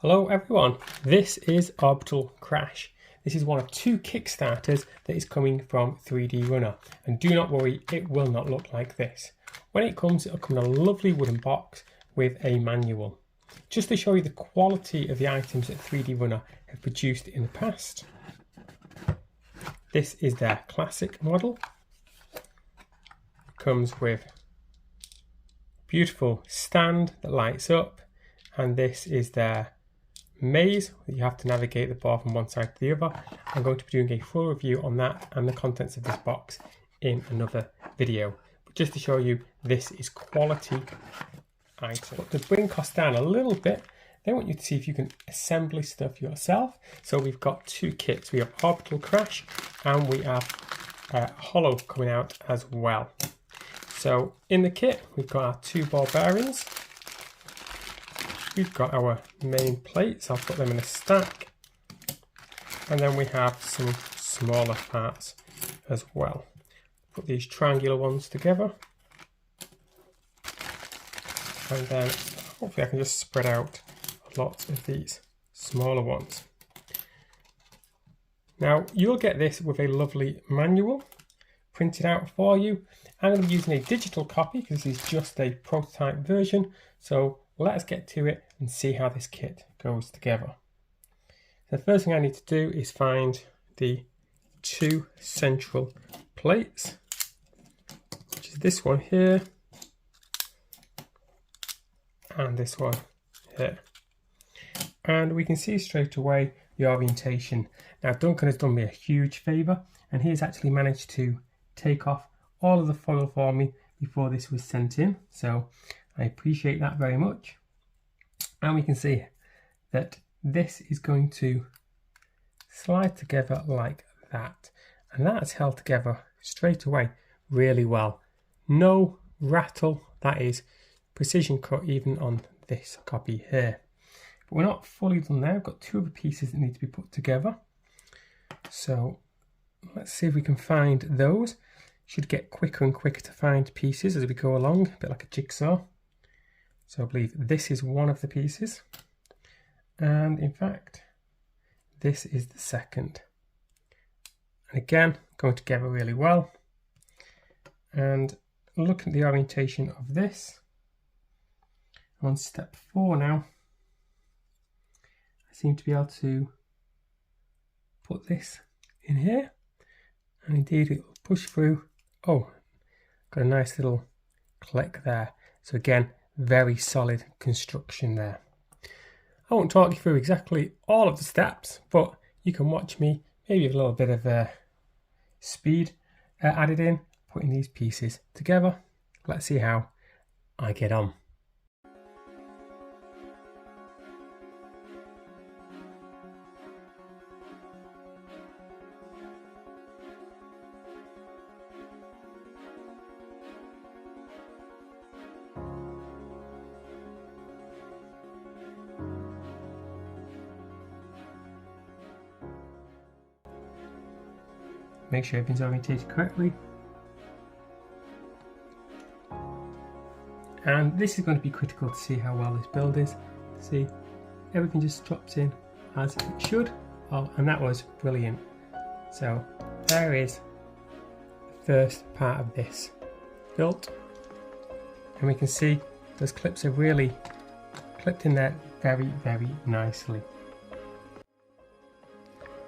Hello everyone, this is Orbital Crash. This is one of two Kickstarters that is coming from 3D Runner, and do not worry, it will not look like this. When it comes, it'll come in a lovely wooden box with a manual. Just to show you the quality of the items that 3D Runner have produced in the past. This is their classic model. It comes with a beautiful stand that lights up, and this is their maze that you have to navigate the bar from one side to the other. I'm going to be doing a full review on that and the contents of this box in another video. But just to show you, this is quality item. But to bring costs down a little bit, they want you to see if you can assemble stuff yourself. So we've got two kits. We have Orbital Crash and we have Hollow coming out as well. So in the kit, we've got our two ball bearings. We've got our main plates, I'll put them in a stack, and then we have some smaller parts as well. Put these triangular ones together, and then hopefully I can just spread out lots of these smaller ones. Now you'll get this with a lovely manual printed out for you. I'm going to be using a digital copy because this is just a prototype version, so let us get to it and see how this kit goes together. The first thing I need to do is find the two central plates, which is this one here and this one here. And we can see straight away the orientation. Now Duncan has done me a huge favour, and he has actually managed to take off all of the foil for me before this was sent in, so I appreciate that very much. And we can see that this is going to slide together like that, and that's held together straight away really well. No rattle, that is precision cut even on this copy here. But we're not fully done there. We've got two other pieces that need to be put together, so let's see if we can find those. Should get quicker and quicker to find pieces as we go along, a bit like a jigsaw. So I believe this is one of the pieces, and in fact this is the second. And again, going together really well. And looking at the orientation of this, I'm on step 4 now. I seem to be able to put this in here, and indeed it will push through. Oh, got a nice little click there. So again, very solid construction there. I won't talk you through exactly all of the steps, but you can watch me, maybe with a little bit of speed added in, putting these pieces together. Let's see how I get on. Make sure everything's orientated correctly. And this is going to be critical to see how well this build is. See, everything just drops in as it should. Oh, and that was brilliant. So there is the first part of this built. And we can see those clips have really clipped in there very, very nicely.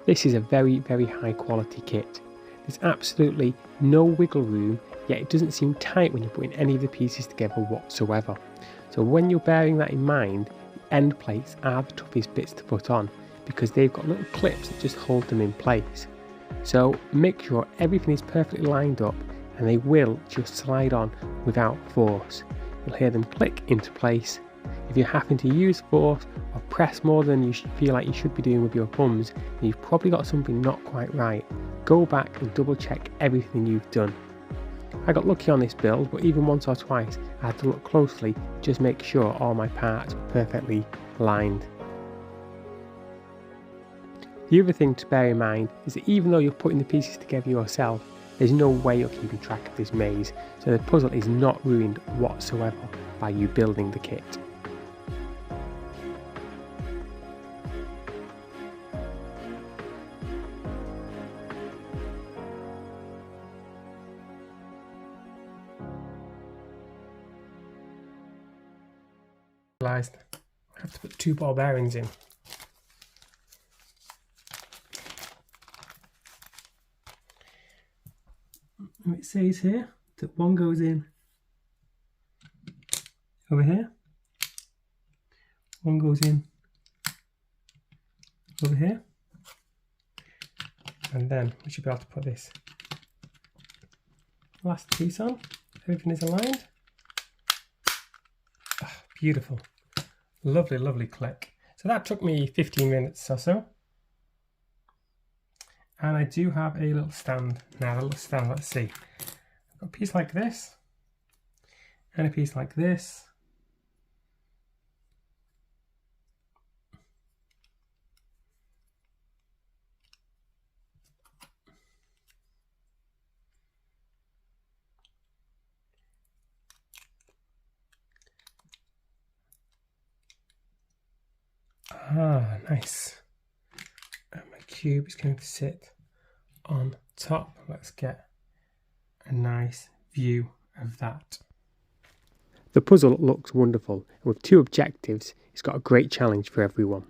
This is a very, very high quality kit. There's absolutely no wiggle room, yet it doesn't seem tight when you're putting any of the pieces together whatsoever. So when you're bearing that in mind, the end plates are the toughest bits to put on because they've got little clips that just hold them in place. So make sure everything is perfectly lined up, and they will just slide on without force. You'll hear them click into place. If you happen to use force or press more than you feel like you should be doing with your thumbs, then you've probably got something not quite right. Go back and double check everything you've done. I got lucky on this build, but even once or twice I had to look closely, just make sure all my parts were perfectly lined. The other thing to bear in mind is that even though you're putting the pieces together yourself, there's no way you're keeping track of this maze, so the puzzle is not ruined whatsoever by you building the kit. realised I have to put 2 ball bearings in. And it says here that one goes in over here, one goes in over here, and then we should be able to put this last piece on. Everything is aligned. Oh, beautiful. Lovely, lovely click. So that took me 15 minutes or so. And I do have a little stand now. A little stand, let's see. I've got a piece like this and a piece like this. Ah, nice. And my cube is going to sit on top. Let's get a nice view of that. The puzzle looks wonderful, and with 2 objectives, it's got a great challenge for everyone.